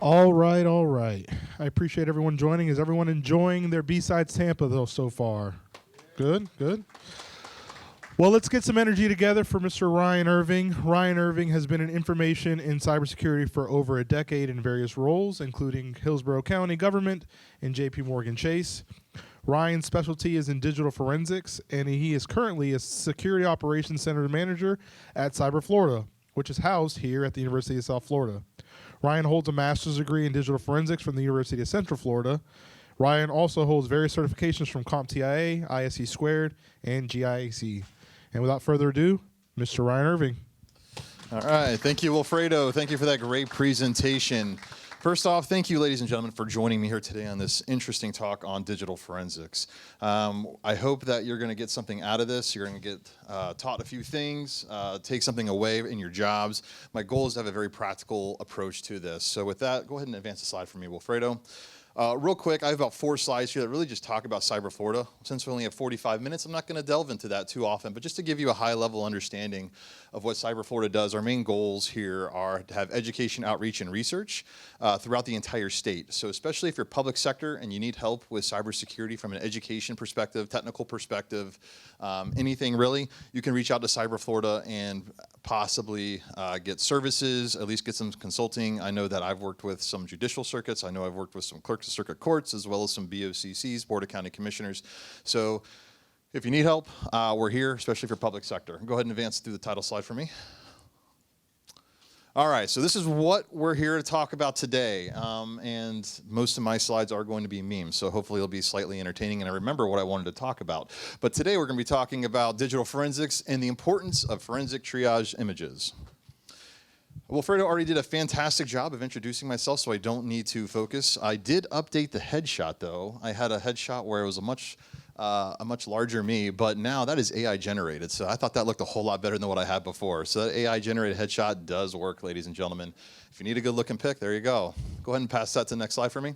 All right, all right. I appreciate everyone joining. Is everyone enjoying their B-Sides Tampa, though, so far? Good, good. Well, let's get some energy together for Mr. Ryan Irving. Ryan Irving has been in information in cybersecurity for over a decade in various roles, including Hillsborough County government and J.P. Morgan Chase. Ryan's specialty is in digital forensics, and he is currently a Security Operations Center Manager at Cyber Florida, which is housed here at the University of South Florida. Ryan holds a master's degree in digital forensics from the University of Central Florida. Ryan also holds various certifications from CompTIA, ISC Squared, and GIAC. And without further ado, Mr. Ryan Irving. All right. Thank you, Wilfredo. Thank you for that great presentation. First off, thank you, ladies and gentlemen, for joining me here today on this interesting talk on digital forensics. I hope that you're going to get something out of this. You're going to get taught a few things, take something away in your jobs. My goal is to have a very practical approach to this. So with that, go ahead and advance the slide for me, Wilfredo. Real quick, I have about 4 slides here that really just talk about Cyber Florida. Since we only have 45 minutes, I'm not going to delve into that too often, but just to give you a high-level understanding of what Cyber Florida does, our main goals here are to have education, outreach, and research throughout the entire state. So especially if you're public sector and you need help with cybersecurity from an education perspective, technical perspective, anything really, you can reach out to Cyber Florida and possibly get services, at least get some consulting. I know that I've worked with some judicial circuits. I know I've worked with some clerks of circuit courts, as well as some BOCCs, Board of County Commissioners. So if you need help, we're here, especially for public sector. Go ahead and advance through the title slide for me. All right, so this is what we're here to talk about today, and most of my slides are going to be memes, so hopefully it'll be slightly entertaining and I remember what I wanted to talk about. But today we're going to be talking about digital forensics and the importance of forensic triage images. Wilfredo already did a fantastic job of introducing myself, so I don't need to focus. I did update the headshot, though. I had a headshot where it was a much larger me, but now that is AI generated. So I thought that looked a whole lot better than what I had before. So that AI generated headshot does work, ladies and gentlemen. If you need a good looking pic, there you go. Go ahead and pass that to the next slide for me.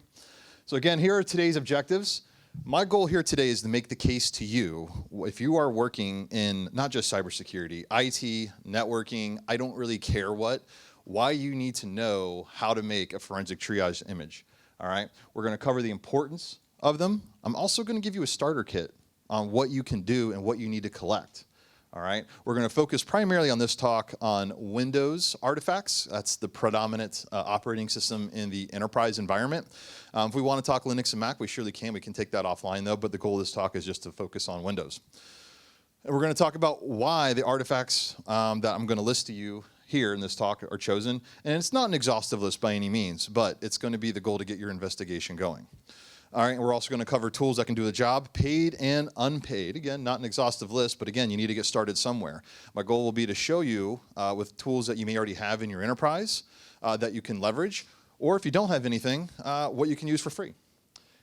So again, here are today's objectives. My goal here today is to make the case to you, if you are working in not just cybersecurity, IT, networking, I don't really care what, why you need to know how to make a forensic triage image. All right, we're going to cover the importance of them. I'm also going to give you a starter kit on what you can do and what you need to collect. All right, we're going to focus primarily on this talk on Windows artifacts. That's the predominant operating system in the enterprise environment. If we want to talk Linux and Mac, we surely can. We can take that offline though, but the goal of this talk is just to focus on Windows. And we're going to talk about why the artifacts that I'm going to list to you here in this talk are chosen. And it's not an exhaustive list by any means, but it's going to be the goal to get your investigation going. All right, and we're also going to cover tools that can do the job, paid and unpaid. Again, not an exhaustive list, but again, you need to get started somewhere. My goal will be to show you with tools that you may already have in your enterprise that you can leverage, or if you don't have anything, what you can use for free.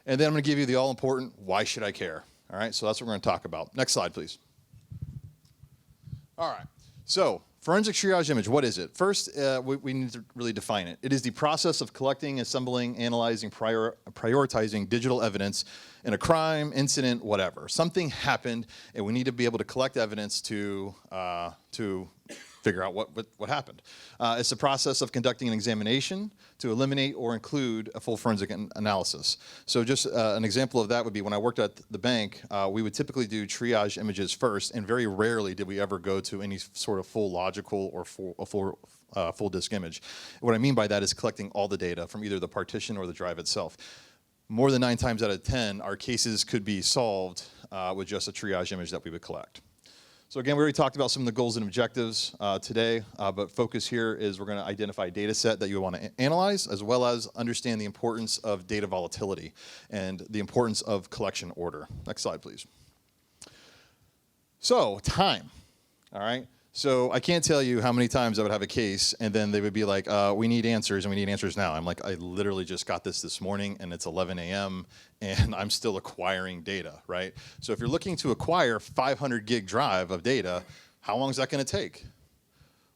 And then I'm going to give you the all-important, why should I care? All right, so that's what we're going to talk about. Next slide, please. All right, so forensic triage image, what is it? First, we need to really define it. It is the process of collecting, assembling, analyzing, prioritizing digital evidence in a crime, incident, whatever. Something happened, and we need to be able to collect evidence to figure out what happened. It's the process of conducting an examination to eliminate or include a full forensic analysis. So just an example of that would be when I worked at the bank, we would typically do triage images first, and very rarely did we ever go to any sort of full logical or full disk image. What I mean by that is collecting all the data from either the partition or the drive itself. More than 9 times out of 10, our cases could be solved with just a triage image that we would collect. So again, we already talked about some of the goals and objectives today, but focus here is we're going to identify a data set that you want to analyze, as well as understand the importance of data volatility and the importance of collection order. Next slide, please. So, time, all right? So I can't tell you how many times I would have a case and then they would be like, we need answers and we need answers now. I'm like, I literally just got this morning and it's 11 a.m. and I'm still acquiring data, right? So if you're looking to acquire 500 gig drive of data, how long is that going to take?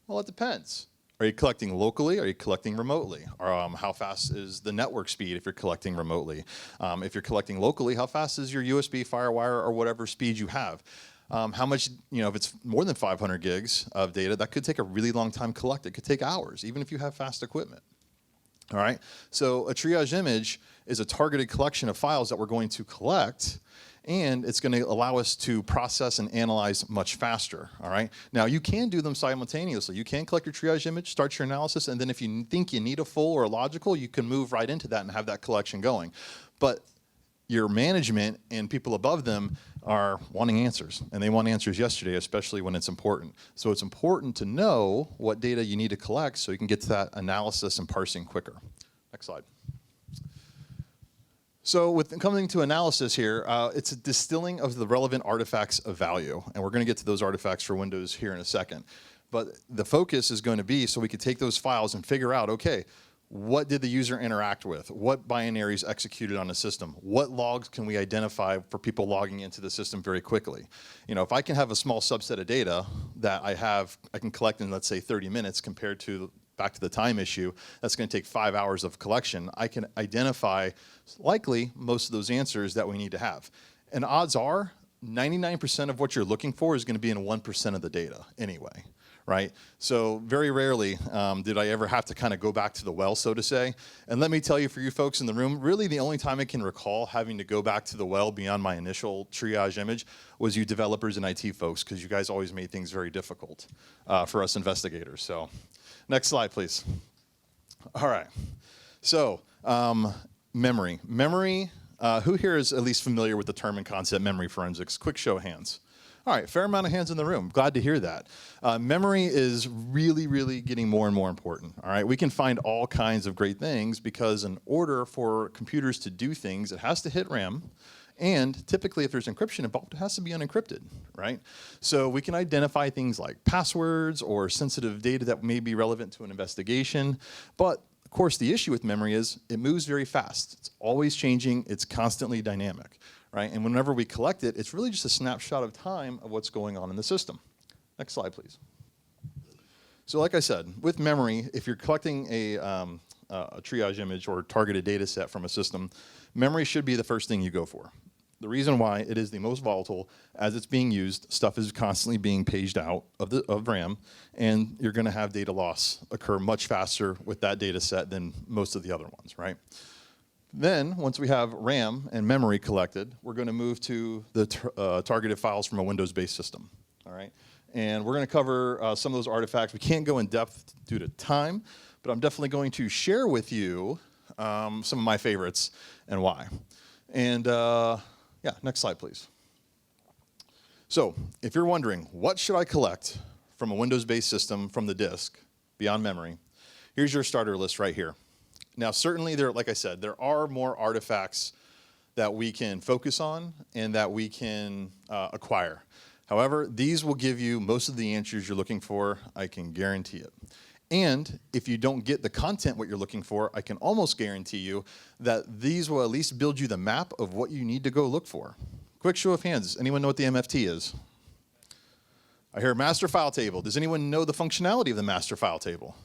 Well, it depends. Are you collecting locally? Are you collecting remotely? Or, how fast is the network speed if you're collecting remotely? If you're collecting locally, how fast is your USB, FireWire, or whatever speed you have? How much, if it's more than 500 gigs of data, that could take a really long time to collect. It could take hours, even if you have fast equipment. All right, so a triage image is a targeted collection of files that we're going to collect, and it's going to allow us to process and analyze much faster. All right, now you can do them simultaneously. You can collect your triage image, start your analysis, and then if you think you need a full or a logical, you can move right into that and have that collection going. But your management and people above them are wanting answers, and they want answers yesterday, especially when it's important. So it's important to know what data you need to collect so you can get to that analysis and parsing quicker. Next slide. So with coming to analysis here, it's a distilling of the relevant artifacts of value, and we're going to get to those artifacts for Windows here in a second. But the focus is going to be so we could take those files and figure out, okay, what did the user interact with? What binaries executed on the system? What logs can we identify for people logging into the system very quickly? You know, if I can have a small subset of data that I can collect in, let's say, 30 minutes compared to, back to the time issue, that's going to take 5 hours of collection, I can identify likely most of those answers that we need to have. And odds are 99% of what you're looking for is going to be in 1% of the data anyway. Right? So very rarely did I ever have to kind of go back to the well, so to say. And let me tell you, for you folks in the room, really the only time I can recall having to go back to the well beyond my initial triage image was you developers and IT folks, because you guys always made things very difficult for us investigators. So next slide, please. All right. So memory. Memory, who here is at least familiar with the term and concept memory forensics? Quick show of hands. All right, fair amount of hands in the room. Glad to hear that. Memory is really, really getting more and more important. All right, we can find all kinds of great things because in order for computers to do things, it has to hit RAM, and typically if there's encryption involved, it has to be unencrypted, right? So we can identify things like passwords or sensitive data that may be relevant to an investigation, but of course the issue with memory is it moves very fast. It's always changing, it's constantly dynamic. Right? And whenever we collect it, it's really just a snapshot of time of what's going on in the system. Next slide, please. So like I said, with memory, if you're collecting a triage image or targeted data set from a system, memory should be the first thing you go for. The reason why, it is the most volatile. As it's being used, stuff is constantly being paged out of RAM, and you're going to have data loss occur much faster with that data set than most of the other ones, right? Then, once we have RAM and memory collected, we're going to move to the targeted files from a Windows-based system. All right, and we're going to cover some of those artifacts. We can't go in depth due to time, but I'm definitely going to share with you some of my favorites and why. And yeah, next slide, please. So, if you're wondering, what should I collect from a Windows-based system from the disk beyond memory? Here's your starter list right here. Now, certainly, like I said, there are more artifacts that we can focus on and that we can acquire. However, these will give you most of the answers you're looking for. I can guarantee it. And if you don't get the content what you're looking for, I can almost guarantee you that these will at least build you the map of what you need to go look for. Quick show of hands. Anyone know what the MFT is? I hear master file table. Does anyone know the functionality of the master file table?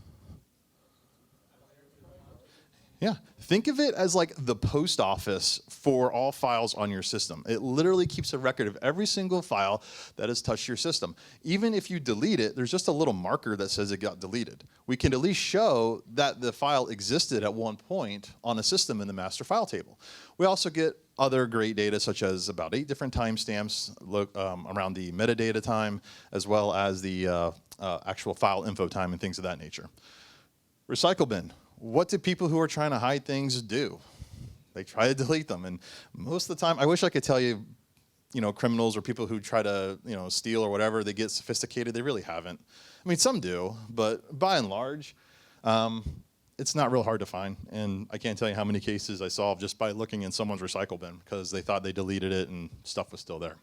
Yeah, think of it as like the post office for all files on your system. It literally keeps a record of every single file that has touched your system. Even if you delete it, there's just a little marker that says it got deleted. We can at least show that the file existed at one point on a system in the master file table. We also get other great data, such as about 8 different timestamps around the metadata time, as well as the actual file info time and things of that nature. Recycle bin. What do people who are trying to hide things do? They try to delete them, and most of the time, I wish I could tell you, criminals or people who try to, steal or whatever, they get sophisticated. They really haven't. I mean, some do, but by and large, it's not real hard to find, and I can't tell you how many cases I solved just by looking in someone's recycle bin because they thought they deleted it and stuff was still there.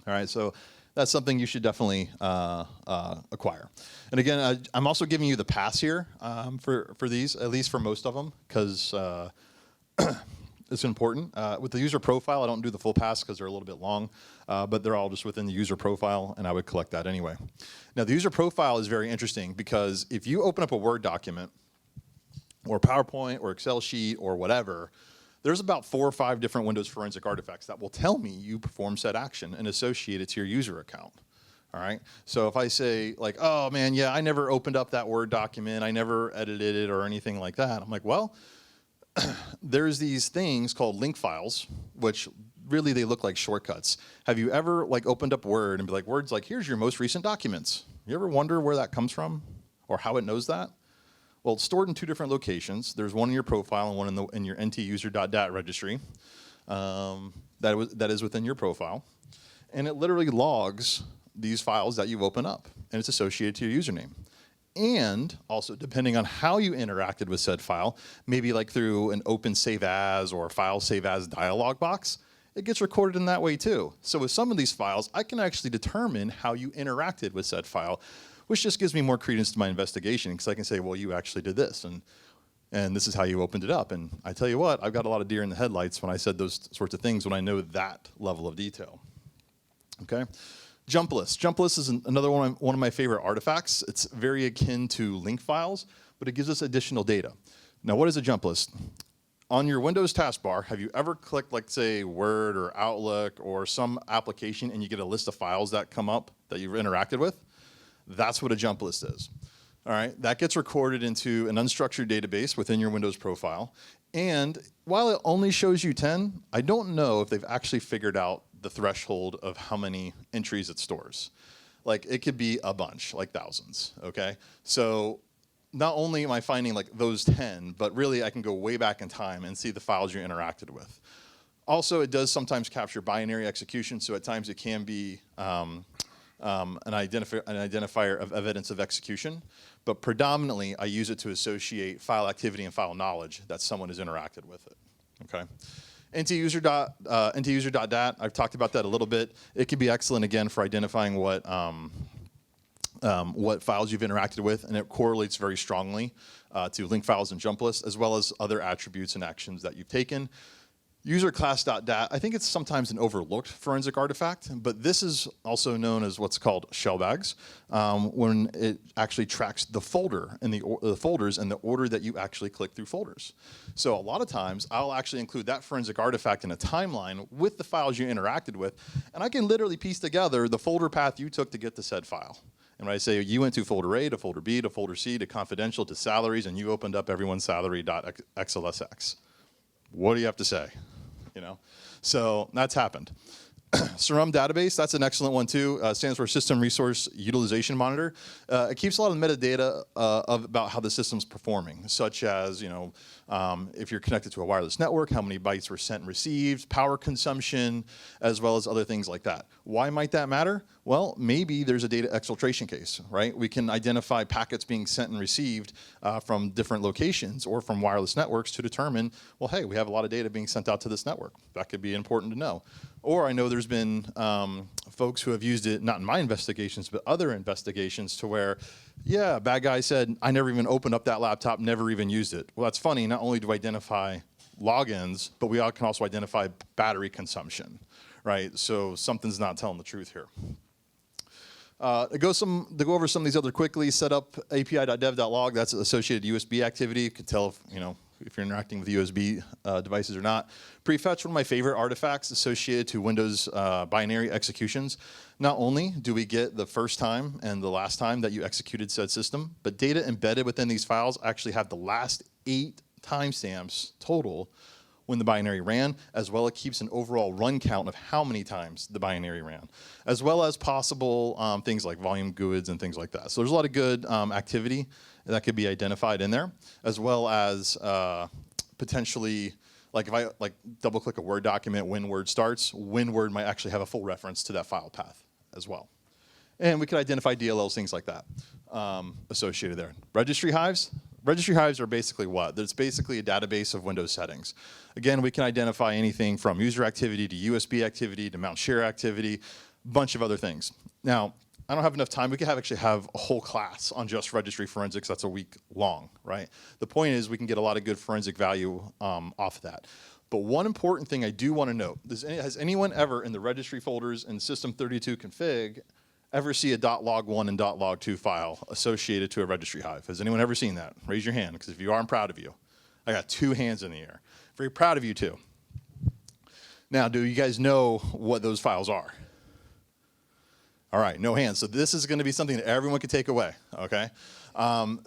All right, so that's something you should definitely acquire. And again, I'm also giving you the pass here for these, at least for most of them, because it's important. With the user profile, I don't do the full pass because they're a little bit long, but they're all just within the user profile, and I would collect that anyway. Now, the user profile is very interesting because if you open up a Word document or PowerPoint or Excel sheet or whatever, there's about 4 or 5 different Windows forensic artifacts that will tell me you perform said action and associate it to your user account. All right. So if I say like, oh man, yeah, I never opened up that Word document, I never edited it or anything like that. I'm like, well, there's these things called link files, which really they look like shortcuts. Have you ever like opened up Word and be like, Word's like, here's your most recent documents. You ever wonder where that comes from or how it knows that? Well, it's stored in two different locations. There's one in your profile and one in your ntuser.dat registry that is within your profile. And it literally logs these files that you've opened up, and it's associated to your username. And also, depending on how you interacted with said file, maybe like through an open save as or file save as dialog box, it gets recorded in that way too. So with some of these files, I can actually determine how you interacted with said file, which just gives me more credence to my investigation, because I can say, well, you actually did this, and this is how you opened it up. And I tell you what, I've got a lot of deer in the headlights when I said those sorts of things when I know that level of detail. Okay, jump list. Jump list is another one of my favorite artifacts. It's very akin to link files, but it gives us additional data. Now, what is a jump list? On your Windows taskbar, have you ever clicked, like, say, Word or Outlook or some application and you get a list of files that come up that you've interacted with? That's what a jump list is. All right, that gets recorded into an unstructured database within your Windows profile. And while it only shows you 10, I don't know if they've actually figured out the threshold of how many entries it stores. Like, it could be a bunch, like thousands, okay? So not only am I finding like those 10, but really I can go way back in time and see the files you interacted with. Also, it does sometimes capture binary execution, so at times it can be an identifier of evidence of execution, but predominantly I use it to associate file activity and file knowledge that someone has interacted with it, okay? ntuser.dat, I've talked about that a little bit. It could be excellent, again, for identifying what files you've interacted with, and it correlates very strongly to link files and jump lists, as well as other attributes and actions that you've taken. Userclass.dat, I think it's sometimes an overlooked forensic artifact, but this is also known as what's called shell bags, when it actually tracks the folder and the folders in the order that you actually click through folders. So a lot of times, I'll actually include that forensic artifact in a timeline with the files you interacted with, and I can literally piece together the folder path you took to get to said file. And when I say you went to folder A, to folder B, to folder C, to confidential, to salaries, and you opened up everyone's salary.xlsx. What do you have to say? You know, so that's happened. SRM database, that's an excellent one too. Stands for System Resource Utilization Monitor. It keeps a lot of metadata about how the system's performing, such as, you know, if you're connected to a wireless network, how many bytes were sent and received, power consumption, as well as other things like that. Why might that matter? Well, maybe there's a data exfiltration case, right? We can identify packets being sent and received from different locations or from wireless networks to determine, well, hey, we have a lot of data being sent out to this network. That could be important to know. Or I know there's been folks who have used it, not in my investigations, but other investigations to where, yeah, a bad guy said, I never even opened up that laptop, never even used it. Well, that's funny. Not only do I identify logins, but we can also identify battery consumption, right? So something's not telling the truth here. To go over some of these other quickly, set up api.dev.log, that's associated USB activity. You can tell if, you know, if you're interacting with USB devices or not. Prefetch, one of my favorite artifacts associated to Windows binary executions. Not only do we get the first time and the last time that you executed said system, but data embedded within these files actually have the last 8 timestamps total when the binary ran, as well as it keeps an overall run count of how many times the binary ran, as well as possible things like volume GUIDs and things like that. So there's a lot of good activity that could be identified in there, as well as potentially, like if I double click a Word document when Word starts, when Word might actually have a full reference to that file path as well. And we could identify DLLs, things like that associated there. Registry hives. Registry hives are basically what? It's basically a database of Windows settings. Again, we can identify anything from user activity to USB activity to mount share activity, a bunch of other things. Now, I don't have enough time. We could actually have a whole class on just registry forensics. That's a week long, right? The point is we can get a lot of good forensic value off of that. But one important thing I do want to note, has anyone ever in the registry folders in system32 config ever see a .log1 and .log2 file associated to a registry hive? Has anyone ever seen that? Raise your hand, because if you are, I'm proud of you. I got 2 hands in the air. Very proud of you too. Now, do you guys know what those files are? All right, no hands. So this is going to be something that everyone can take away, okay?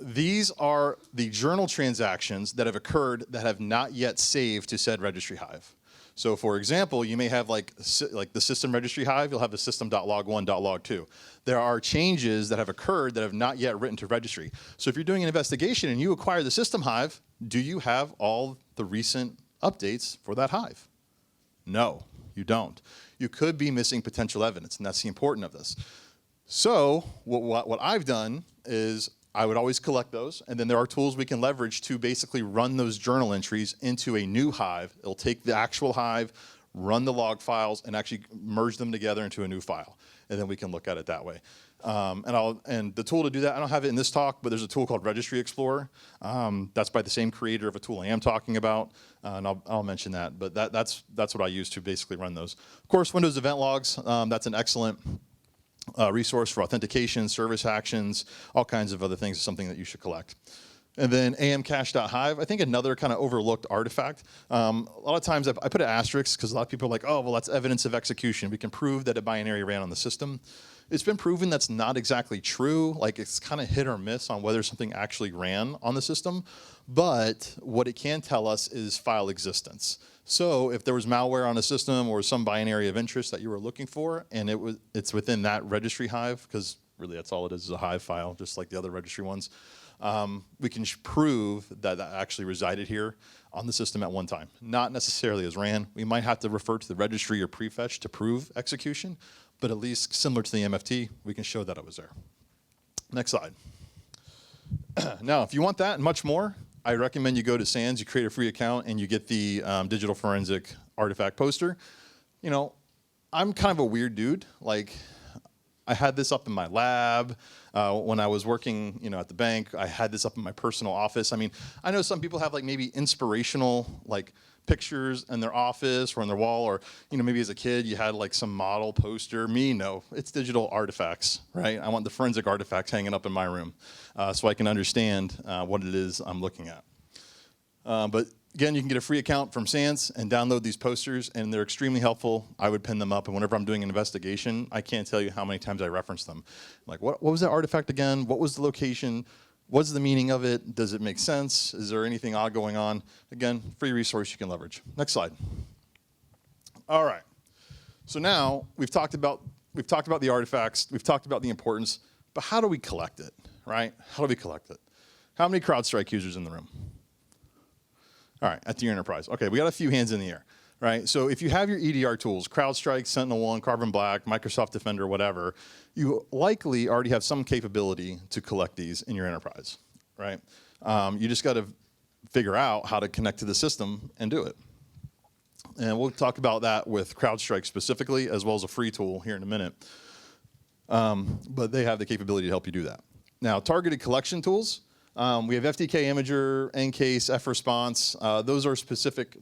These are the journal transactions that have occurred that have not yet saved to said registry hive. So for example, you may have like the system registry hive, you'll have the system.log1.log2. There are changes that have occurred that have not yet written to registry. So if you're doing an investigation and you acquire the system hive, do you have all the recent updates for that hive? No, you don't. You could be missing potential evidence, and that's the important of this. So what I've done is I would always collect those, and then there are tools we can leverage to basically run those journal entries into a new hive. It'll take the actual hive, run the log files, and actually merge them together into a new file, and then we can look at it that way. And the tool to do that, I don't have it in this talk, but there's a tool called Registry Explorer. That's by the same creator of a tool I am talking about, and I'll mention that. But that's what I use to basically run those. Of course, Windows Event Logs, that's an excellent resource for authentication, service actions, all kinds of other things, is something that you should collect. And then amcache.hive, I think another kind of overlooked artifact. A lot of times I put an asterisk because a lot of people are like, oh, well, that's evidence of execution. We can prove that a binary ran on the system. It's been proven that's not exactly true. Like, it's kind of hit or miss on whether something actually ran on the system. But what it can tell us is file existence. So if there was malware on a system or some binary of interest that you were looking for, and it's within that registry hive, because really that's all it is a hive file, just like the other registry ones, we can prove that that actually resided here on the system at one time. Not necessarily as ran. We might have to refer to the registry or prefetch to prove execution, but at least similar to the MFT, we can show that it was there. Next slide. Now, if you want that and much more, I recommend you go to SANS, you create a free account, and you get the digital forensic artifact poster. You know, I'm kind of a weird dude. Like, I had this up in my lab when I was working, at the bank. I had this up in my personal office. I mean, I know some people have like maybe inspirational like pictures in their office or on their wall, or maybe as a kid you had like some model poster. Me, no, it's digital artifacts, right? I want the forensic artifacts hanging up in my room so I can understand what it is I'm looking at. But again, you can get a free account from SANS and download these posters, and they're extremely helpful. I would pin them up, and whenever I'm doing an investigation, I can't tell you how many times I reference them. Like, what was that artifact again? What was the location? What's the meaning of it? Does it make sense? Is there anything odd going on? Again, free resource you can leverage. Next slide. All right. So now we've talked about the artifacts. We've talked about the importance, but how do we collect it, right? How do we collect it? How many CrowdStrike users in the room? All right, at the enterprise. Okay, we got a few hands in the air, right? So if you have your EDR tools, CrowdStrike, SentinelOne, Carbon Black, Microsoft Defender, whatever, you likely already have some capability to collect these in your enterprise, right? You just got to figure out how to connect to the system and do it. And we'll talk about that with CrowdStrike specifically, as well as a free tool here in a minute. But they have the capability to help you do that. Now, targeted collection tools. We have FTK Imager, Encase, F-Response. Those are specific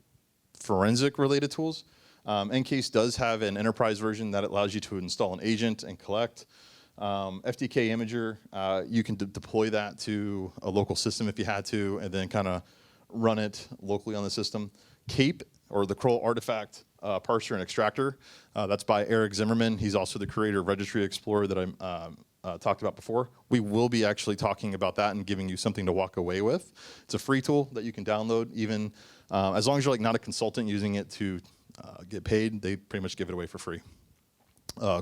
forensic-related tools. Encase does have an enterprise version that allows you to install an agent and collect. FTK Imager, you can deploy that to a local system if you had to, and then kind of run it locally on the system. CAPE, or the Kroll Artifact Parser and Extractor, that's by Eric Zimmerman. He's also the creator of Registry Explorer that I talked about before. We will be actually talking about that and giving you something to walk away with. It's a free tool that you can download, even as long as you're like not a consultant using it to get paid. They pretty much give it away for free.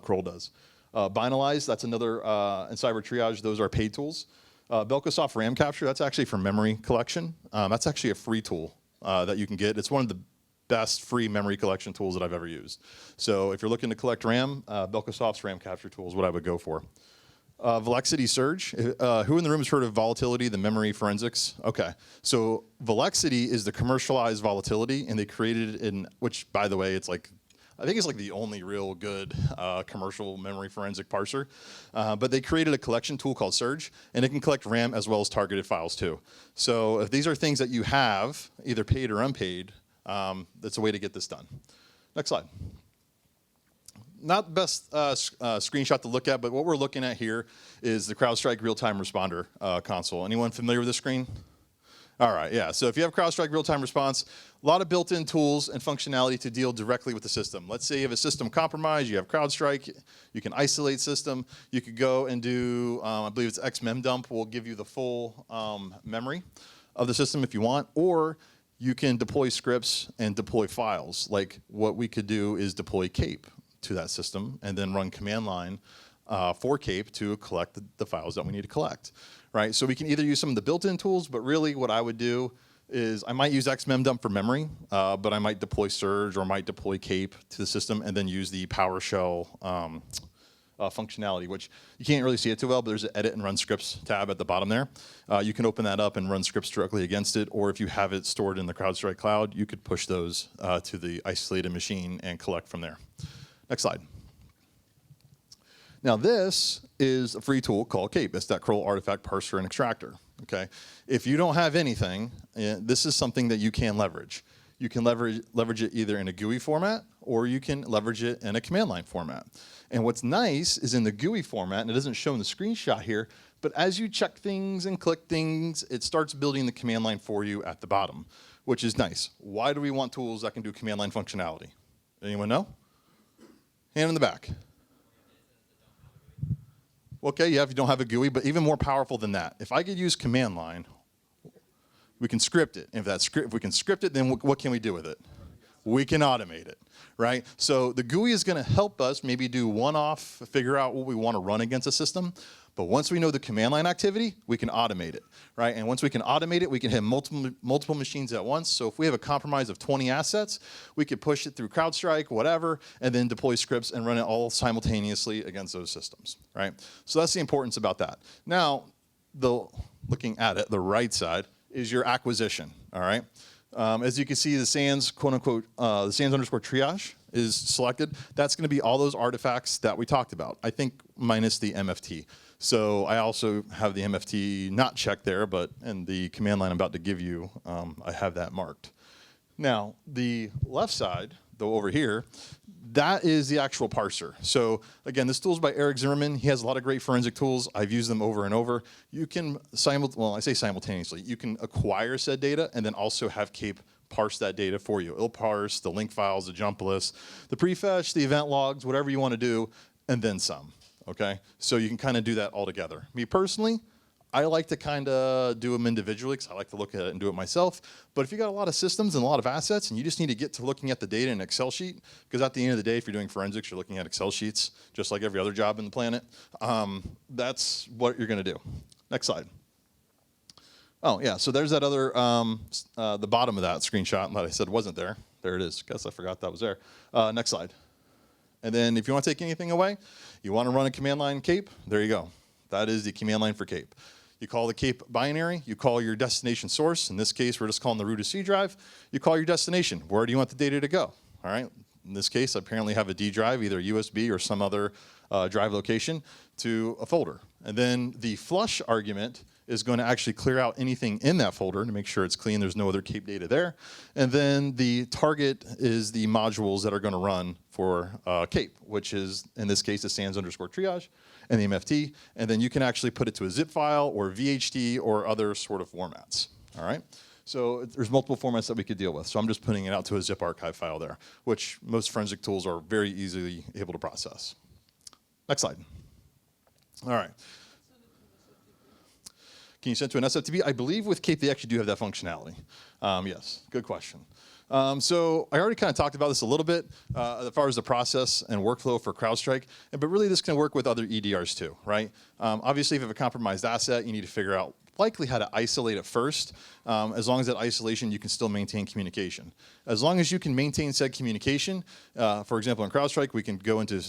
Kroll does. Binalize, that's another, and Cyber Triage, those are paid tools. Belkosoft RAM Capture, that's actually for memory collection. That's actually a free tool that you can get. It's one of the best free memory collection tools that I've ever used. So if you're looking to collect RAM, Belkosoft's RAM Capture tool is what I would go for. Velexity Surge. Who in the room has heard of volatility, the memory forensics? Okay. So Velexity is the commercialized volatility, and they created it in, which, by the way, it's like, I think it's like the only real good commercial memory forensic parser. But they created a collection tool called Surge, and it can collect RAM as well as targeted files too. So if these are things that you have, either paid or unpaid, that's a way to get this done. Next slide. Not the best screenshot to look at, but what we're looking at here is the CrowdStrike real-time responder console. Anyone familiar with this screen? All right, yeah. So if you have CrowdStrike real-time response, a lot of built-in tools and functionality to deal directly with the system. Let's say you have a system compromised, you have CrowdStrike, you can isolate system. You could go and do, I believe it's xmemdump will give you the full memory of the system if you want, or you can deploy scripts and deploy files. Like what we could do is deploy Cape to that system and then run command line for Cape to collect the files that we need to collect. Right, so we can either use some of the built-in tools, but really what I would do is I might use xmemdump for memory, but I might deploy Surge or might deploy Cape to the system and then use the PowerShell functionality, which you can't really see it too well, but there's an edit and run scripts tab at the bottom there. You can open that up and run scripts directly against it, or if you have it stored in the CrowdStrike cloud, you could push those to the isolated machine and collect from there. Next slide. Now this is a free tool called Cape. It's that curl artifact parser and extractor. Okay, if you don't have anything, this is something that you can leverage. You can leverage it either in a GUI format or you can leverage it in a command line format. And what's nice is in the GUI format, and it doesn't show in the screenshot here, but as you check things and click things, it starts building the command line for you at the bottom, which is nice. Why do we want tools that can do command line functionality? Anyone know? Hand in the back. Okay, yeah, if you don't have a GUI, but even more powerful than that. If I could use command line, we can script it. And if we can script it, then what can we do with it? We can automate it, right? So the GUI is going to help us maybe do one-off, figure out what we want to run against a system. But once we know the command line activity, we can automate it, right? And once we can automate it, we can hit multiple machines at once. So if we have a compromise of 20 assets, we could push it through CrowdStrike, whatever, and then deploy scripts and run it all simultaneously against those systems, right? So that's the importance about that. Now, looking at it, the right side is your acquisition, all right? As you can see, the SANS, quote unquote, the SANS underscore triage is selected. That's going to be all those artifacts that we talked about, I think minus the MFT. So I also have the MFT not checked there, but in the command line I'm about to give you, I have that marked. Now, the left side, though over here, that is the actual parser. So again, this tool is by Eric Zimmerman. He has a lot of great forensic tools. I've used them over and over. You can, I say simultaneously, you can acquire said data and then also have Cape parse that data for you. It'll parse the link files, the jump lists, the prefetch, the event logs, whatever you want to do, and then some. Okay, so you can kind of do that all together. Me personally, I like to kind of do them individually because I like to look at it and do it myself. But if you got a lot of systems and a lot of assets and you just need to get to looking at the data in an Excel sheet, because at the end of the day, if you're doing forensics, you're looking at Excel sheets, just like every other job in the planet, that's what you're going to do. Next slide. Oh, yeah, so there's that other, the bottom of that screenshot that I said wasn't there. There it is. Guess I forgot that was there. Next slide. And then if you want to take anything away, you want to run a command line Cape, there you go. That is the command line for Cape. You call the Cape binary, you call your destination source. In this case, we're just calling the root a C drive. You call your destination. Where do you want the data to go? All right. In this case, I apparently have a D drive, either USB or some other drive location, to a folder. And then the flush argument is going to actually clear out anything in that folder to make sure it's clean, there's no other Cape data there. And then the target is the modules that are going to run for Cape, which is, in this case, the SANS underscore triage and the MFT. And then you can actually put it to a zip file or VHD or other sort of formats, all right? So there's multiple formats that we could deal with. So I'm just putting it out to a zip archive file there, which most forensic tools are very easily able to process. Next slide. All right. Can you send to an SFTP? I believe with Cape they actually do have that functionality. Yes, good question. So I already kind of talked about this a little bit as far as the process and workflow for CrowdStrike, but really this can work with other EDRs too, right? Obviously if you have a compromised asset, you need to figure out likely how to isolate it first. As long as that isolation, you can still maintain communication. As long as you can maintain said communication, for example, in CrowdStrike, we can go into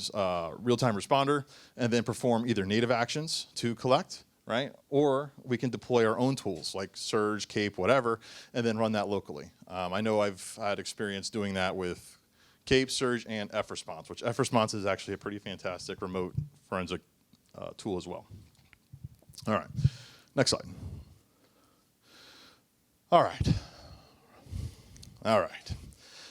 real-time responder and then perform either native actions to collect, right? Or we can deploy our own tools like Surge, Cape, whatever, and then run that locally. I know I've had experience doing that with Cape, Surge, and F-Response, which F-Response is actually a pretty fantastic remote forensic tool as well. All right, next slide. All right. All right.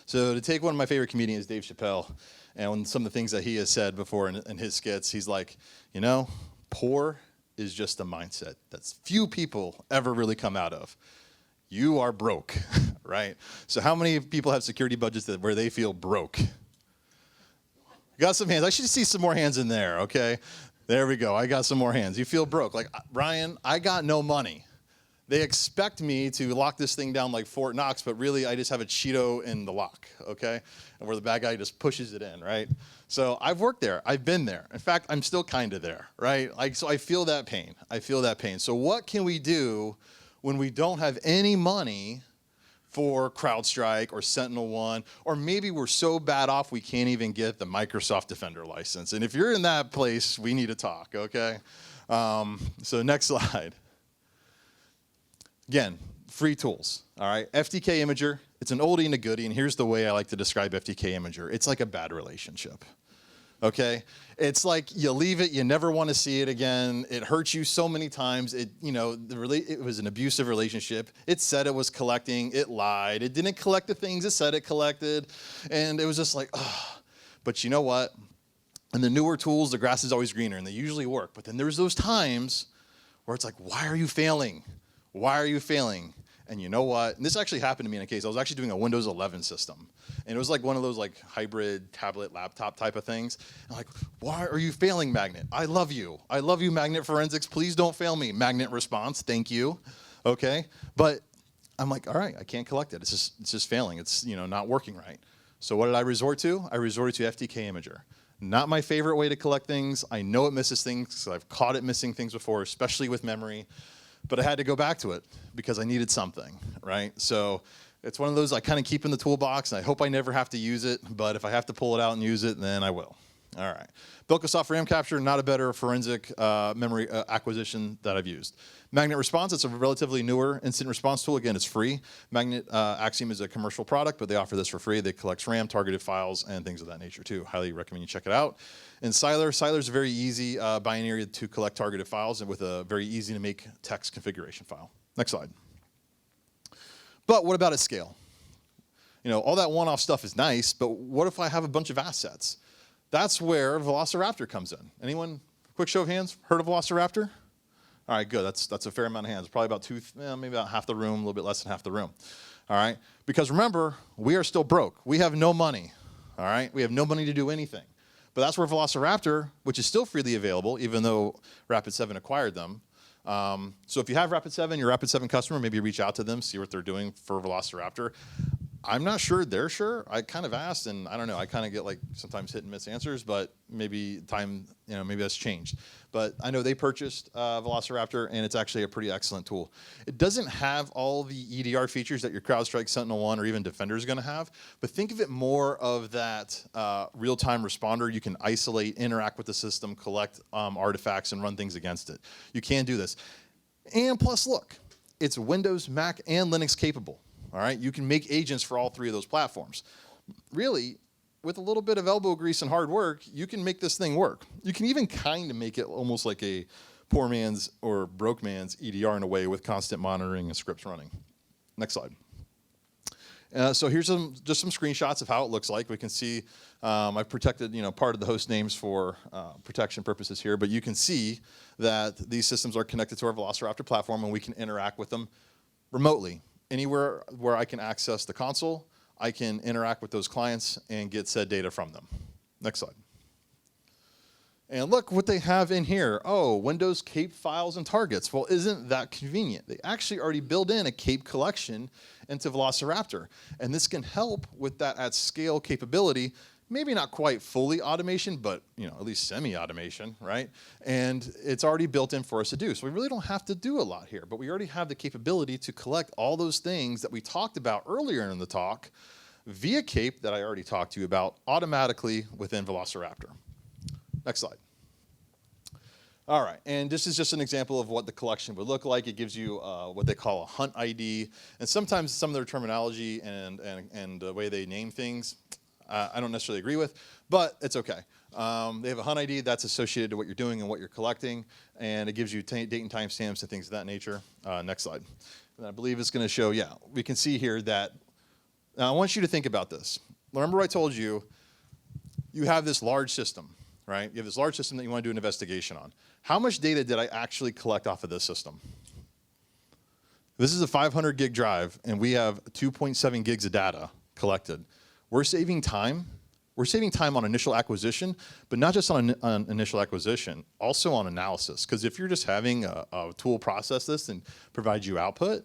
So to take one of my favorite comedians, Dave Chappelle, and some of the things that he has said before in his skits, he's like, you know, poor is just a mindset that few people ever really come out of. You are broke, right? So how many people have security budgets where they feel broke? Got some hands. I should see some more hands in there, okay? There we go. I got some more hands. You feel broke. Like, Ryan, I got no money. They expect me to lock this thing down like Fort Knox, but really I just have a Cheeto in the lock, okay? And where the bad guy just pushes it in, right? So I've worked there. I've been there. In fact, I'm still kind of there, right? Like, so I feel that pain. I feel that pain. So what can we do when we don't have any money for CrowdStrike or SentinelOne, or maybe we're so bad off we can't even get the Microsoft Defender license? And if you're in that place, we need to talk, okay? So next slide. Again, free tools, all right? FTK Imager, it's an oldie and a goodie, and here's the way I like to describe FTK Imager. It's like a bad relationship, okay? It's like you leave it, you never want to see it again. It hurts you so many times. It was an abusive relationship. It said it was collecting, it lied. It didn't collect the things it said it collected, and it was just like, ugh. But you know what? And the newer tools, the grass is always greener, and they usually work. But then there's those times where it's like, why are you failing? Why are you failing? And you know what? And this actually happened to me in a case. I was actually doing a Windows 11 system. And it was like one of those like hybrid tablet laptop type of things. And I'm like, why are you failing, Magnet? I love you. I love you, Magnet Forensics. Please don't fail me. Magnet Response, thank you. Okay? But I'm like, all right, I can't collect it. It's just failing. It's not working right. So what did I resort to? I resorted to FTK Imager. Not my favorite way to collect things. I know it misses things because I've caught it missing things before, especially with memory. But I had to go back to it because I needed something, right? So it's one of those I kind of keep in the toolbox, and I hope I never have to use it, but if I have to pull it out and use it, then I will. All right. Bilkosoft RAM Capture, not a better forensic memory acquisition that I've used. Magnet Response, it's a relatively newer incident response tool. Again, it's free. Magnet Axiom is a commercial product, but they offer this for free. They collect RAM, targeted files, and things of that nature too. Highly recommend you check it out. And Siler is a very easy binary to collect targeted files and with a very easy to make text configuration file. Next slide. But what about at scale? All that one-off stuff is nice, but what if I have a bunch of assets? That's where Velociraptor comes in. Anyone, quick show of hands, heard of Velociraptor? All right, good. That's a fair amount of hands. Probably about maybe about half the room, a little bit less than half the room. All right, because remember, we are still broke. We have no money. All right, we have no money to do anything. But that's where Velociraptor, which is still freely available, even though Rapid7 acquired them. So if you have Rapid7, you're a Rapid7 customer, maybe reach out to them, see what they're doing for Velociraptor. I'm not sure they're sure. I kind of asked, and I don't know. I kind of get like sometimes hit and miss answers, but maybe maybe that's changed. But I know they purchased Velociraptor, and it's actually a pretty excellent tool. It doesn't have all the EDR features that your CrowdStrike, SentinelOne, or even Defender is going to have, but think of it more of that real-time responder. You can isolate, interact with the system, collect artifacts, and run things against it. You can do this. And plus, look, it's Windows, Mac, and Linux capable. All right, you can make agents for all three of those platforms. Really, with a little bit of elbow grease and hard work, you can make this thing work. You can even kind of make it almost like a poor man's or broke man's EDR in a way with constant monitoring and scripts running. Next slide. So here's just some screenshots of how it looks like. We can see I've protected part of the host names for protection purposes here, but you can see that these systems are connected to our Velociraptor platform, and we can interact with them remotely. Anywhere where I can access the console, I can interact with those clients and get said data from them. Next slide. And look what they have in here. Oh, Windows Cape files and targets. Well, isn't that convenient? They actually already build in a Cape collection into Velociraptor. And this can help with that at scale capability. Maybe not quite fully automation, but at least semi-automation, right? And it's already built in for us to do. So we really don't have to do a lot here, but we already have the capability to collect all those things that we talked about earlier in the talk via Cape that I already talked to you about automatically within Velociraptor. Next slide. All right, and this is just an example of what the collection would look like. It gives you what they call a hunt ID, and sometimes some of their terminology and the way they name things, I don't necessarily agree with, but it's okay. They have a hunt ID that's associated to what you're doing and what you're collecting, and it gives you date and time stamps and things of that nature. Next slide. And I believe it's going to show, yeah, we can see here that, now I want you to think about this. Remember I told you, you have this large system, right? You have this large system that you want to do an investigation on. How much data did I actually collect off of this system? This is a 500 gig drive, and we have 2.7 gigs of data collected. We're saving time. We're saving time on initial acquisition, but not just on initial acquisition, also on analysis. Because if you're just having a tool process this and provide you output,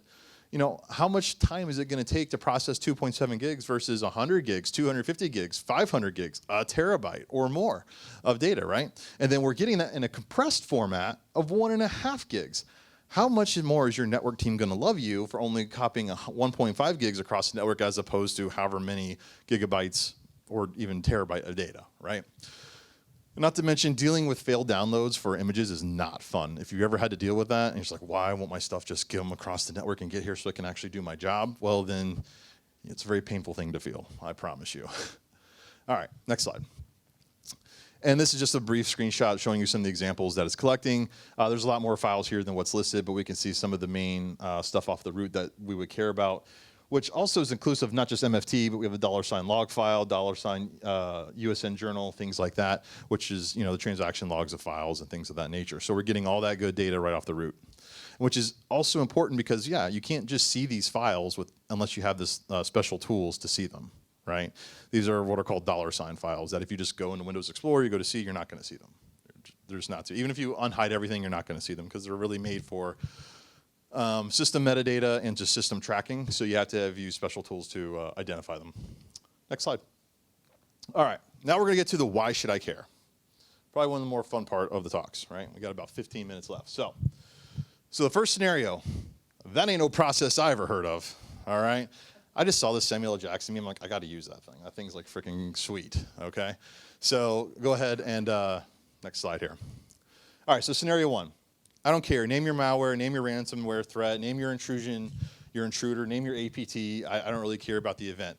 how much time is it going to take to process 2.7 gigs versus 100 gigs, 250 gigs, 500 gigs, a terabyte or more of data, right? And then we're getting that in a compressed format of 1.5 gigs. How much more is your network team going to love you for only copying 1.5 gigs across the network as opposed to however many gigabytes or even terabyte of data, right? Not to mention, dealing with failed downloads for images is not fun. If you've ever had to deal with that, and you're just like, why won't my stuff just get them across the network and get here so I can actually do my job? Well, then it's a very painful thing to feel, I promise you. All right, next slide. And this is just a brief screenshot showing you some of the examples that it's collecting. There's a lot more files here than what's listed, but we can see some of the main stuff off the root that we would care about, which also is inclusive of not just MFT, but we have a $ log file, $USN journal, things like that, which is the transaction logs of files and things of that nature. So we're getting all that good data right off the root, which is also important because, you can't just see these files unless you have this special tools to see them, right? These are what are called $ files that if you just go into Windows Explorer, you go to see, you're not going to see them. They're just not to. Even if you unhide everything, you're not going to see them because they're really made for system metadata and just system tracking, so you have to have used special tools to identify them. Next slide. All right, now we're going to get to the why should I care. Probably one of the more fun part of the talks, right? We got about 15 minutes left. So the first scenario, that ain't no process I ever heard of, all right? I just saw this Samuel L. Jackson meme. I'm like, I got to use that thing. That thing's like freaking sweet, okay? So go ahead and next slide here. All right, so scenario one. I don't care. Name your malware, name your ransomware threat, name your intrusion, your intruder, name your APT. I don't really care about the event.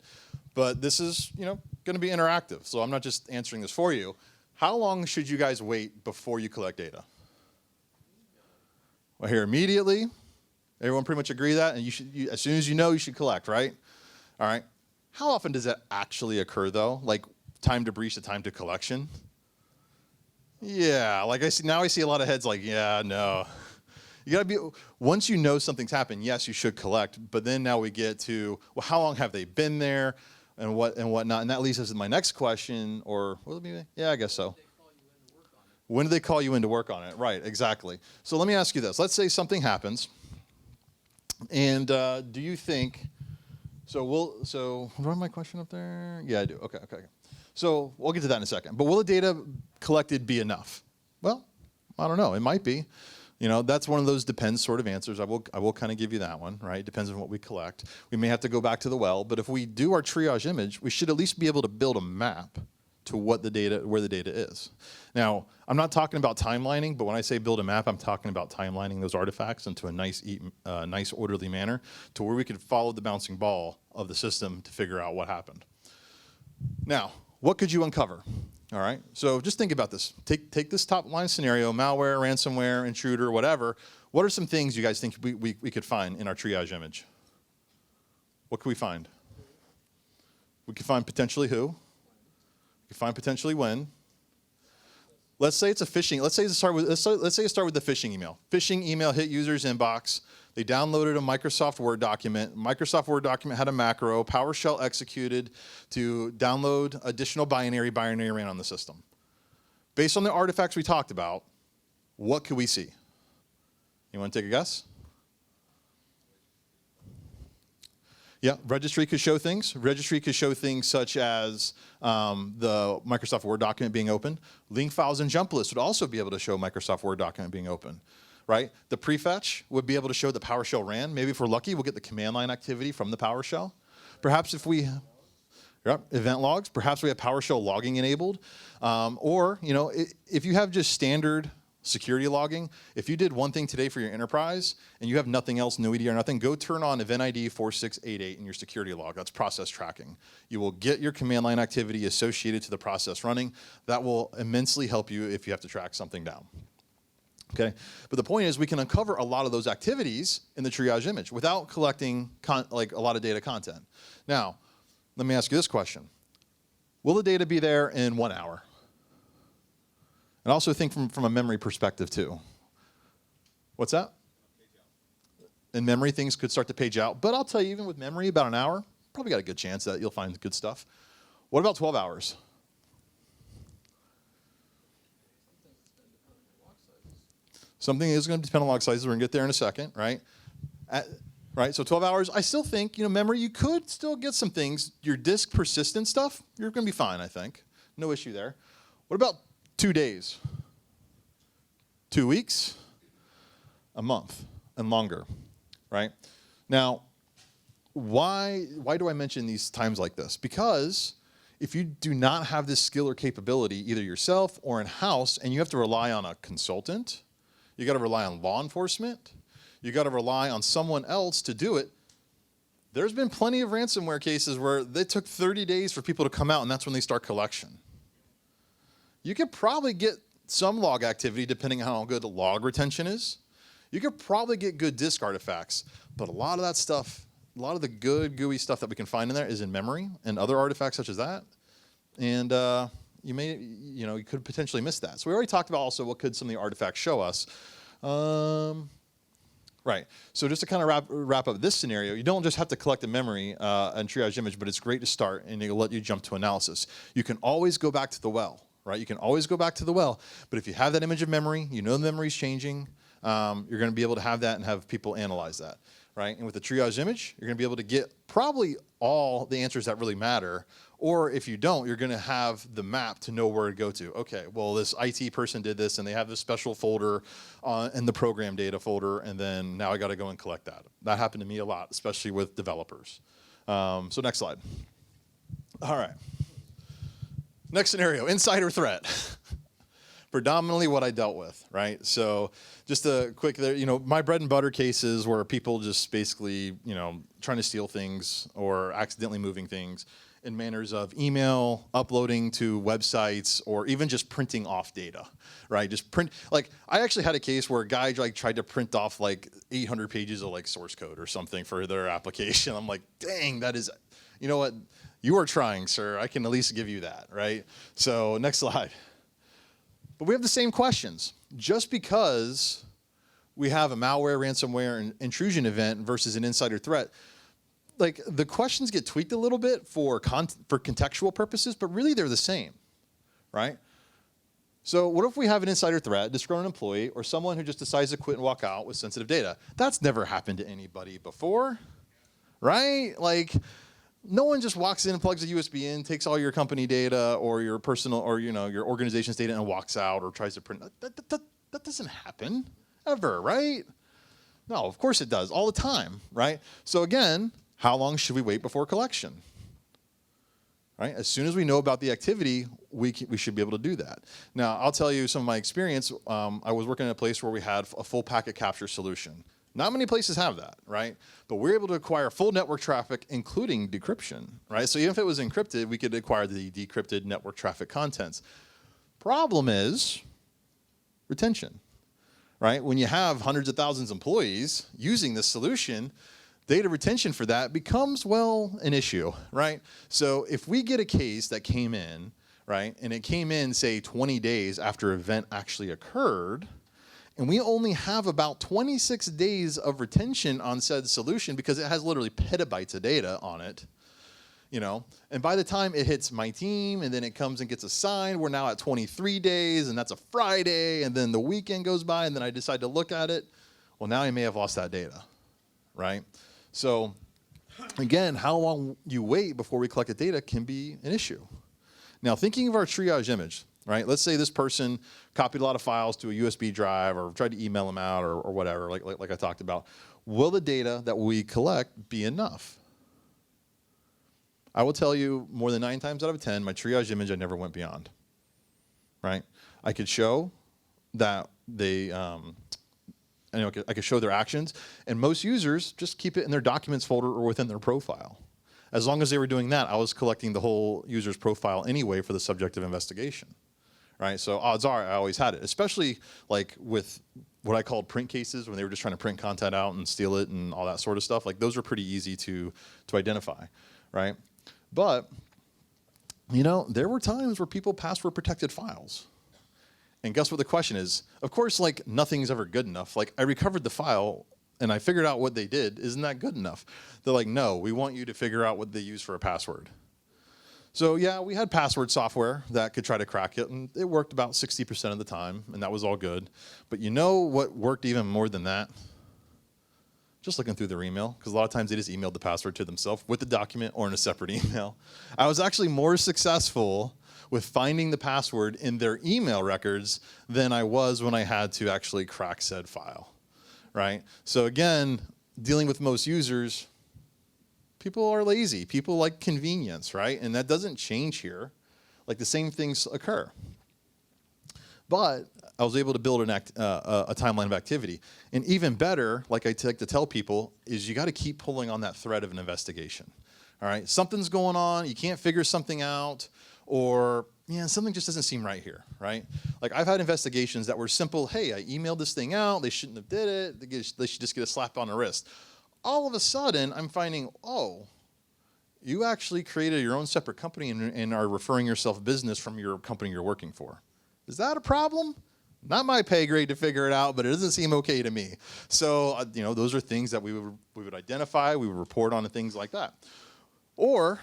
But this is, going to be interactive. So I'm not just answering this for you. How long should you guys wait before you collect data? Well, here immediately. Everyone pretty much agree that, and as soon as you should collect, right? All right. How often does that actually occur, though? Like time to breach to time to collection? Yeah, like I see a lot of heads like, yeah, no. You gotta be, once you know something's happened, yes, you should collect, but then now we get to, well, how long have they been there and whatnot? And that leads us to my next question, or will it be? Yeah, I guess so. When do they call you in to work on it? Right, exactly. So let me ask you this. Let's say something happens, and do you think, so run my question up there? Yeah, I do. Okay. So we'll get to that in a second. But will the data collected be enough? Well, I don't know. It might be. That's one of those depends sort of answers. I will kind of give you that one, right? Depends on what we collect. We may have to go back to the well, but if we do our triage image, we should at least be able to build a map to where the data is. Now, I'm not talking about timelining, but when I say build a map, I'm talking about timelining those artifacts into a nice orderly manner to where we can follow the bouncing ball of the system to figure out what happened. Now, what could you uncover? All right, so just think about this. Take this top line scenario, malware, ransomware, intruder, whatever. What are some things you guys think we could find in our triage image? What could we find? We could find potentially who? We could find potentially when. Let's say it's a phishing. Let's say it start with the phishing email. Phishing email hit user's inbox. They downloaded a Microsoft Word document. Microsoft Word document had a macro. PowerShell executed to download additional binary. Binary ran on the system. Based on the artifacts we talked about, what could we see? You want to take a guess? Yeah, registry could show things. Registry could show things such as the Microsoft Word document being open. Link files and jump lists would also be able to show Microsoft Word document being open. Right? The prefetch would be able to show the PowerShell ran. Maybe if we're lucky, we'll get the command line activity from the PowerShell. Perhaps if we, event logs, perhaps we have PowerShell logging enabled. Or, if you have just standard security logging, if you did one thing today for your enterprise and you have nothing else, no EDR, nothing, go turn on event ID 4688 in your security log. That's process tracking. You will get your command line activity associated to the process running. That will immensely help you if you have to track something down. Okay, but the point is we can uncover a lot of those activities in the triage image without collecting a lot of data content. Now, let me ask you this question. Will the data be there in 1 hour? And also think from a memory perspective too. What's that? In memory, things could start to page out. But I'll tell you, even with memory, about an hour, probably got a good chance that you'll find good stuff. What about 12 hours? Something is going to depend on log sizes. We're going to get there in a second, right? Right, so 12 hours, I still think, memory, you could still get some things. Your disk persistent stuff, you're going to be fine, I think. No issue there. What about 2 days? 2 weeks? A month and longer, right? Now, why do I mention these times like this? Because if you do not have this skill or capability, either yourself or in-house, and you have to rely on a consultant, you got to rely on law enforcement, you got to rely on someone else to do it. There's been plenty of ransomware cases where they took 30 days for people to come out, and that's when they start collection. You could probably get some log activity depending on how good the log retention is. You could probably get good disk artifacts, but a lot of that stuff, a lot of the good GUI stuff that we can find in there is in memory and other artifacts such as that. And you could potentially miss that. So we already talked about also what could some of the artifacts show us. Right. So just to kind of wrap up this scenario, you don't just have to collect a memory and triage image, but it's great to start, and it'll let you jump to analysis. You can always go back to the well, right? You can always go back to the well, but if you have that image of memory, you know the memory's changing, you're going to be able to have that and have people analyze that, right? And with the triage image, you're going to be able to get probably all the answers that really matter. Or if you don't, you're going to have the map to know where to go to. Okay, well, this IT person did this, and they have this special folder in the program data folder, and then now I got to go and collect that. That happened to me a lot, especially with developers. So next slide. All right. Next scenario, insider threat. Predominantly what I dealt with, right? So just a quick there, my bread and butter cases where people just basically, trying to steal things or accidentally moving things in manners of email, uploading to websites, or even just printing off data, right? Just print, I actually had a case where a guy tried to print off 800 pages of source code or something for their application. I'm like, dang, that is, you know what? You are trying, sir. I can at least give you that, right? So next slide. But we have the same questions. Just because we have a malware, ransomware, and intrusion event versus an insider threat, the questions get tweaked a little bit for contextual purposes, but really they're the same, right? So what if we have an insider threat, disgruntled employee, or someone who just decides to quit and walk out with sensitive data? That's never happened to anybody before, right? No one just walks in and plugs a USB in, takes all your company data or your personal or your organization's data and walks out or tries to print. That doesn't happen ever, right? No, of course it does, all the time, right? So again, how long should we wait before collection? Right? As soon as we know about the activity, we should be able to do that. Now, I'll tell you some of my experience. I was working in a place where we had a full packet capture solution. Not many places have that, right? But we're able to acquire full network traffic, including decryption, right? So even if it was encrypted, we could acquire the decrypted network traffic contents. Problem is retention, right? When you have hundreds of thousands of employees using this solution, data retention for that becomes, an issue, right? So if we get a case that came in, right, and it came in, say, 20 days after an event actually occurred, and we only have about 26 days of retention on said solution because it has literally petabytes of data on it, and by the time it hits my team and then it comes and gets assigned, we're now at 23 days, and that's a Friday, and then the weekend goes by, and then I decide to look at it. Well, now I may have lost that data, right? So again, how long you wait before we collect the data can be an issue. Now, thinking of our triage image, right? Let's say this person copied a lot of files to a USB drive or tried to email them out or whatever, like I talked about. Will the data that we collect be enough? I will tell you more than 9 times out of 10, my triage image, I never went beyond, right? I could show that they, I could show their actions, and most users just keep it in their documents folder or within their profile. As long as they were doing that, I was collecting the whole user's profile anyway for the subject of investigation, right? So odds are I always had it, especially with what I called print cases when they were just trying to print content out and steal it and all that sort of stuff. Those are pretty easy to identify, right? But, there were times where people password protected files. And guess what the question is? Of course, nothing's ever good enough. I recovered the file, and I figured out what they did. Isn't that good enough? They're like, no, we want you to figure out what they use for a password. So yeah, we had password software that could try to crack it, and it worked about 60% of the time, and that was all good. But you know what worked even more than that? Just looking through their email, because a lot of times they just emailed the password to themselves with the document or in a separate email. I was actually more successful with finding the password in their email records than I was when I had to actually crack said file, right? So again, dealing with most users, people are lazy. People like convenience, right? And that doesn't change here. Like the same things occur. But I was able to build a timeline of activity. And even better, like I like to tell people, is you got to keep pulling on that thread of an investigation. All right, something's going on, you can't figure something out, or something just doesn't seem right here, right? Like I've had investigations that were simple. Hey, I emailed this thing out. They shouldn't have did it. They should just get a slap on the wrist. All of a sudden, I'm finding, oh, you actually created your own separate company and are referring yourself business from your company you're working for. Is that a problem? Not my pay grade to figure it out, but it doesn't seem okay to me. So, those are things that we would identify, we would report on, and things like that. Or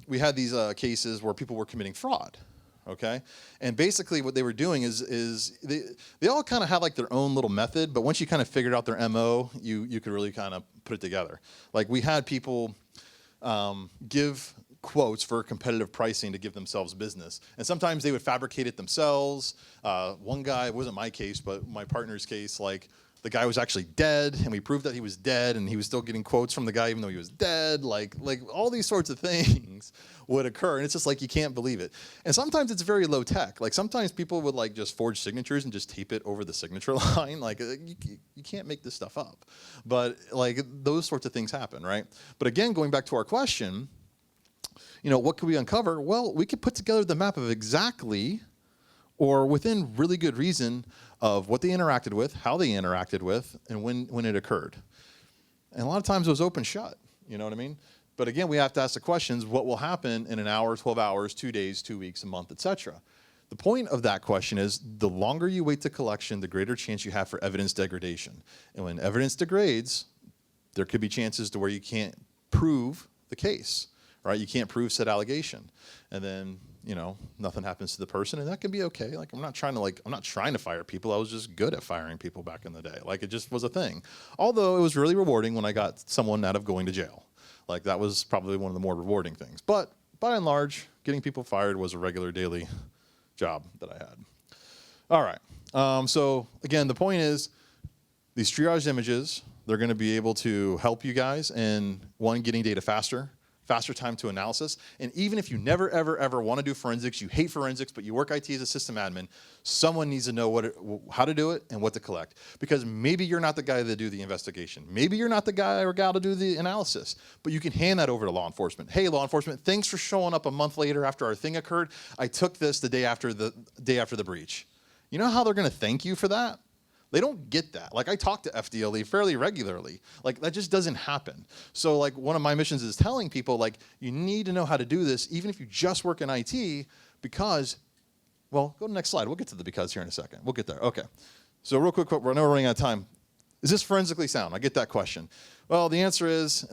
we had these cases where people were committing fraud. Okay, and basically what they were doing is they all kind of had like their own little method, but once you kind of figured out their MO, you could really kind of put it together. Like we had people give quotes for competitive pricing to give themselves business, and sometimes they would fabricate it themselves. One guy, it wasn't my case, but my partner's case, like the guy was actually dead, and we proved that he was dead, and he was still getting quotes from the guy even though he was dead. Like all these sorts of things would occur, and it's just like you can't believe it. And sometimes it's very low tech. Like sometimes people would like just forge signatures and just tape it over the signature line. Like you can't make this stuff up. But like those sorts of things happen, right? But again, going back to our question, what could we uncover? Well, we could put together the map of exactly, or within really good reason, of what they interacted with, how they interacted with, and when it occurred. And a lot of times it was open shut, you know what I mean? But again, we have to ask the questions, what will happen in an hour, 12 hours, 2 days, 2 weeks, a month, etc. The point of that question is the longer you wait to collection, the greater chance you have for evidence degradation. And when evidence degrades, there could be chances to where you can't prove the case, right? You can't prove said allegation. And then nothing happens to the person, and that can be okay. Like I'm not trying to fire people. I was just good at firing people back in the day. Like it just was a thing. Although it was really rewarding when I got someone out of going to jail. Like that was probably one of the more rewarding things. But by and large, getting people fired was a regular daily job that I had. All right. So again, the point is these triage images, they're going to be able to help you guys in getting data faster time to analysis. And even if you never, ever, ever want to do forensics, you hate forensics, but you work IT as a system admin, someone needs to know how to do it and what to collect. Because maybe you're not the guy to do the investigation. Maybe you're not the guy or gal to do the analysis, but you can hand that over to law enforcement. Hey, law enforcement, thanks for showing up a month later after our thing occurred. I took this the day after the breach. You know how they're going to thank you for that? They don't get that. Like I talk to FDLE fairly regularly. Like that just doesn't happen. So like one of my missions is telling people like you need to know how to do this even if you just work in IT because, well, go to the next slide. We'll get to the because here in a second. We'll get there. Okay. So real quick, I know we're running out of time. Is this forensically sound? I get that question. Well, the answer is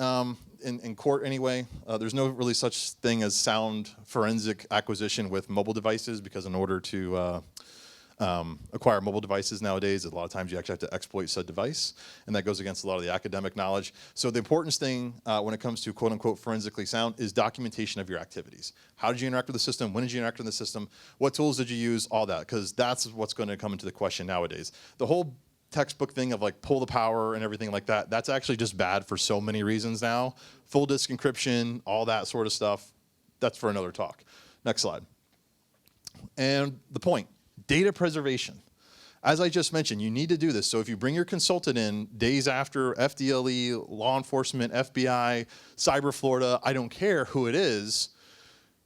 in court anyway, there's no really such thing as sound forensic acquisition with mobile devices because in order to acquire mobile devices nowadays, a lot of times you actually have to exploit said device, and that goes against a lot of the academic knowledge. So the important thing when it comes to quote-unquote forensically sound is documentation of your activities. How did you interact with the system? When did you interact with the system? What tools did you use? All that, because that's what's going to come into the question nowadays. The whole textbook thing of like pull the power and everything like that, that's actually just bad for so many reasons now. Full disk encryption, all that sort of stuff, that's for another talk. Next slide. And the point. Data preservation. As I just mentioned, you need to do this. So if you bring your consultant in days after FDLE, law enforcement, FBI, Cyber Florida, I don't care who it is,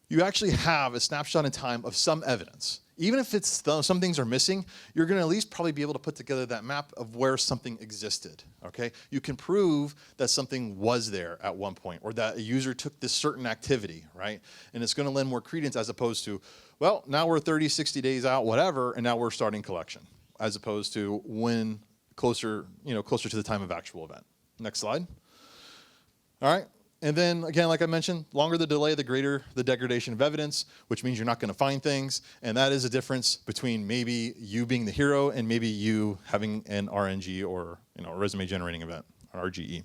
you actually have a snapshot in time of some evidence. Even if some things are missing, you're going to at least probably be able to put together that map of where something existed, okay? You can prove that something was there at one point or that a user took this certain activity, right? And it's going to lend more credence as opposed to, well, now we're 30, 60 days out, whatever, and now we're starting collection, as opposed to when closer to the time of actual event. Next slide. All right. And then, again, like I mentioned, longer the delay, the greater the degradation of evidence, which means you're not going to find things. And that is a difference between maybe you being the hero and maybe you having an RNG or a resume generating event, or RGE.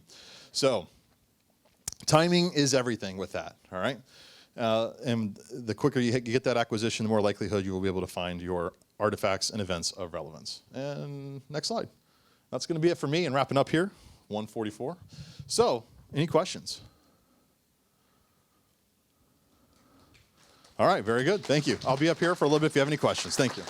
So timing is everything with that, all right? And the quicker you get that acquisition, the more likelihood you will be able to find your artifacts and events of relevance. And next slide. That's going to be it for me, and wrapping up here, 1:44. So, any questions? All right, very good. Thank you. I'll be up here for a little bit if you have any questions. Thank you.